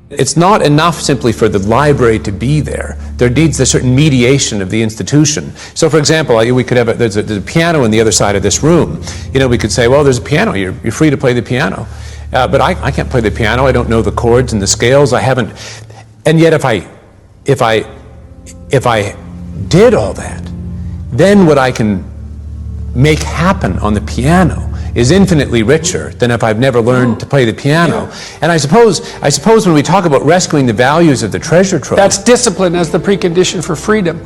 It's not enough simply for the library to be there. There needs a certain mediation of the institution. So, for example, we could have there's a piano on the other side of this room. You know, we could say, well, there's a piano. You're free to play the piano. But I can't play the piano. I don't know the chords and the scales. I haven't. And yet, if I did all that, then what I can make happen on the piano is infinitely richer than if I've never learned to play the piano. And I suppose when we talk about rescuing the values of the treasure trove, that's discipline as the precondition for freedom.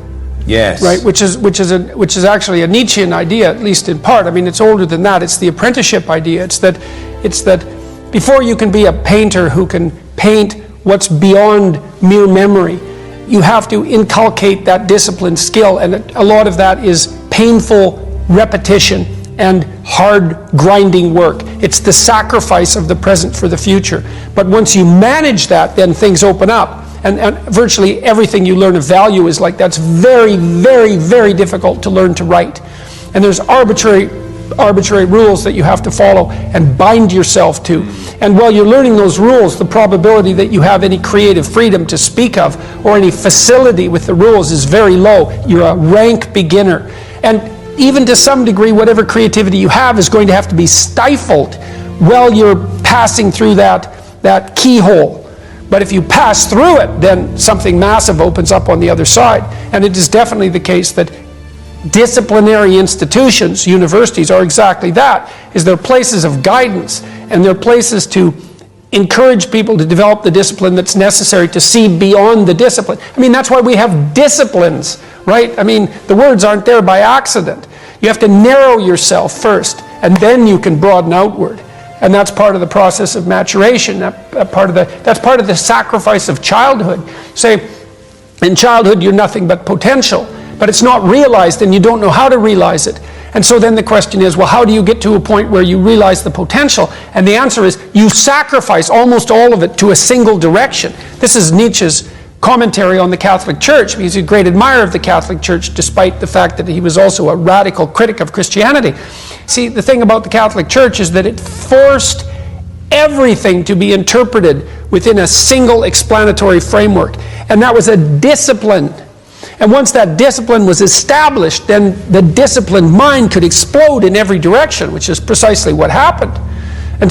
Yes. Right, which is actually a Nietzschean idea, at least in part. I mean, it's older than that. It's the apprenticeship idea. It's that before you can be a painter who can paint what's beyond mere memory, you have to inculcate that discipline skill, and a lot of that is painful repetition and hard grinding work. It's the sacrifice of the present for the future. But once you manage that, then things open up. And virtually everything you learn of value is like that's very, very, very difficult to learn to write. And there's arbitrary rules that you have to follow and bind yourself to. And while you're learning those rules, the probability that you have any creative freedom to speak of or any facility with the rules is very low. You're a rank beginner. And even to some degree, whatever creativity you have is going to have to be stifled while you're passing through that keyhole. But if you pass through it, then something massive opens up on the other side. And it is definitely the case that disciplinary institutions, universities, are exactly that, is they're places of guidance, and they're places to encourage people to develop the discipline that's necessary to see beyond the discipline. I mean, that's why we have disciplines, right? I mean, the words aren't there by accident. You have to narrow yourself first, and then you can broaden outward. And that's part of the process of maturation. That's part of the sacrifice of childhood. Say, in childhood, you're nothing but potential, but it's not realized, and you don't know how to realize it. And so then the question is, well, how do you get to a point where you realize the potential? And the answer is, you sacrifice almost all of it to a single direction. This is Nietzsche's commentary on the Catholic Church. He's a great admirer of the Catholic Church, despite the fact that he was also a radical critic of Christianity. See, the thing about the Catholic Church is that it forced everything to be interpreted within a single explanatory framework. And that was a discipline. And once that discipline was established, then the disciplined mind could explode in every direction, which is precisely what happened. And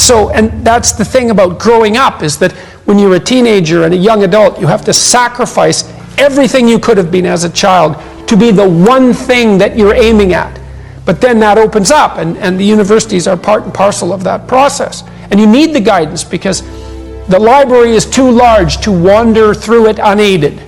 that's the thing about growing up, is that when you're a teenager and a young adult, you have to sacrifice everything you could have been as a child to be the one thing that you're aiming at. But then that opens up, and the universities are part and parcel of that process. And you need the guidance, because the library is too large to wander through it unaided.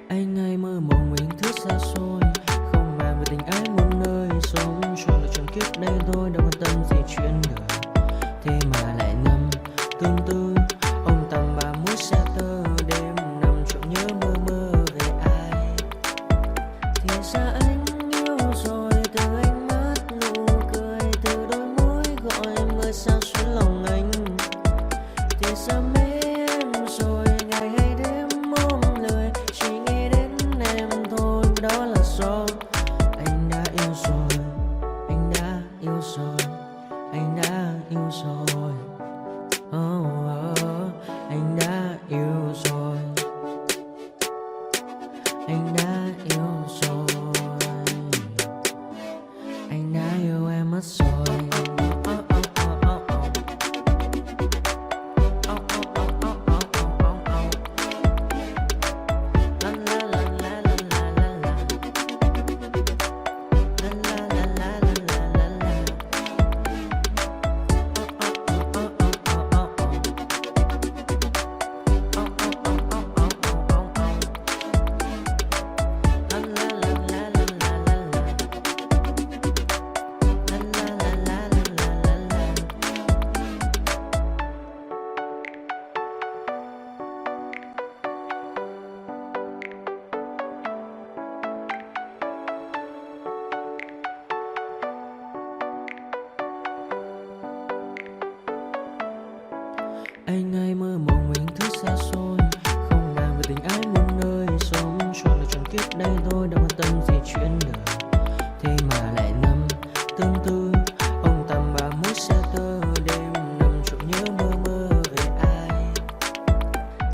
Anh hay mơ mộng những thứ xa xôi, không màng về tình ái muôn nơi. Sống trọn đời trọn kiếp đây thôi, đâu quan tâm gì chuyện đời. Thế mà lại ngâm tương tư, ông tầm bà mũi xa tơ. Đêm nằm trộm nhớ mơ mơ về ai. Thì ra anh yêu rồi, từ ánh mắt nụ cười, từ đôi môi gọi mưa sao xuyến lòng anh. Thì ra mê em rồi, ngày hay đêm ôm lời, chỉ nghĩ đến em thôi. Đó là do anh đã yêu rồi, anh đã yêu rồi, anh đã yêu rồi. Anh đã yêu rồi, anh đã yêu rồi, anh đã yêu em mất rồi. Anh hay mơ mộng những thứ xa xôi, không màng về tình ái muôn nơi. Sống trọn đời trọn kiếp đây thôi, đâu quan tâm gì chuyện đời. Thế mà lại nằm tương tư, ông tầm bà mũi xa tơ. Đêm nằm trộm nhớ mơ mơ về ai.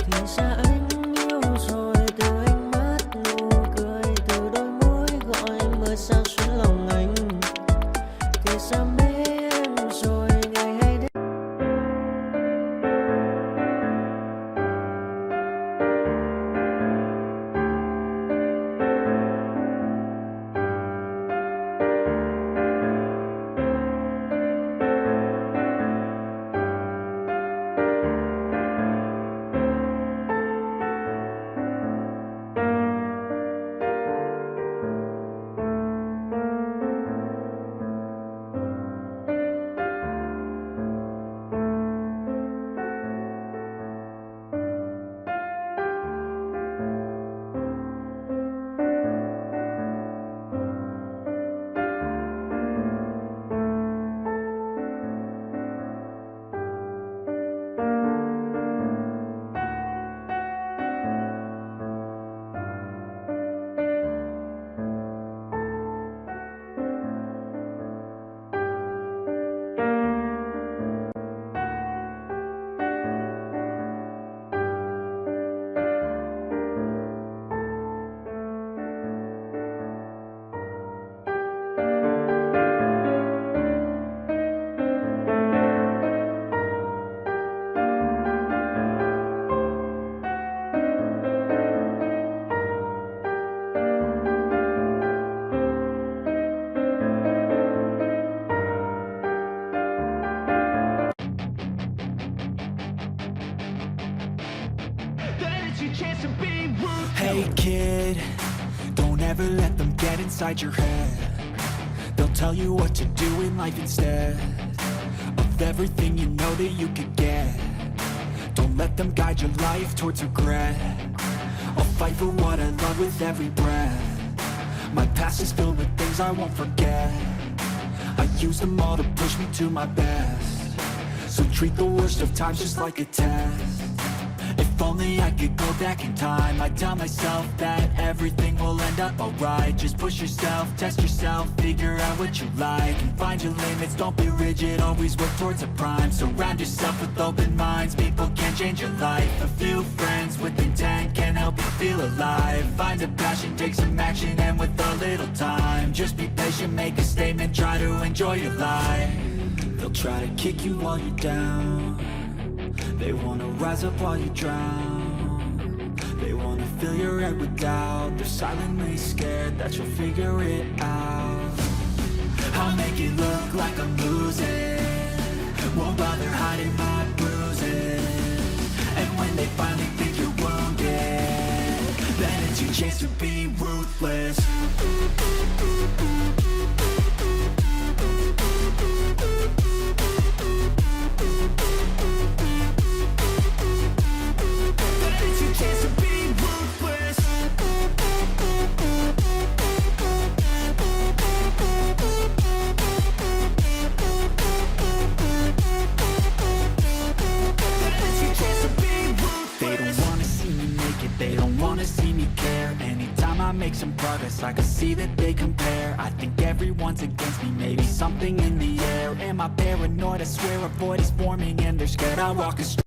Thì ra anh yêu rồi, từ ánh mắt nụ cười, từ đôi môi gọi mưa sao xuyến lòng anh. Thì ra mê em rồi, ngày hay đêm. Hey kid, don't ever let them get inside your head. They'll tell you what to do in life instead of everything you know that you could get. Don't let them guide your life towards regret. I'll fight for what I love with every breath. My past is filled with things I won't forget. I use them all to push me to my best. So treat the worst of times just like a test. If only I could go back in time, I'd tell myself that everything will end up alright. Just push yourself, test yourself, figure out what you like, and find your limits, don't be rigid, always work towards a prime. Surround yourself with open minds, people can change your life. A few friends with intent can help you feel alive. Find a passion, take some action, and with a little time, just be patient, make a statement, try to enjoy your life. They'll try to kick you while you're down. They wanna rise up while you drown. They wanna fill your head with doubt. They're silently scared that you'll figure it out. I'll make it look like I'm losing, won't bother hiding my bruises. And when they finally think you're wounded, then it's you your chance to be ruthless. It's your chance to be ruthless. It's your chance to be ruthless. They don't wanna see me make it, they don't wanna see me care. Anytime I make some progress, I can see that they compare. I think everyone's against me, maybe something in the air. Am I paranoid? I swear a void is forming and they're scared I walk a straight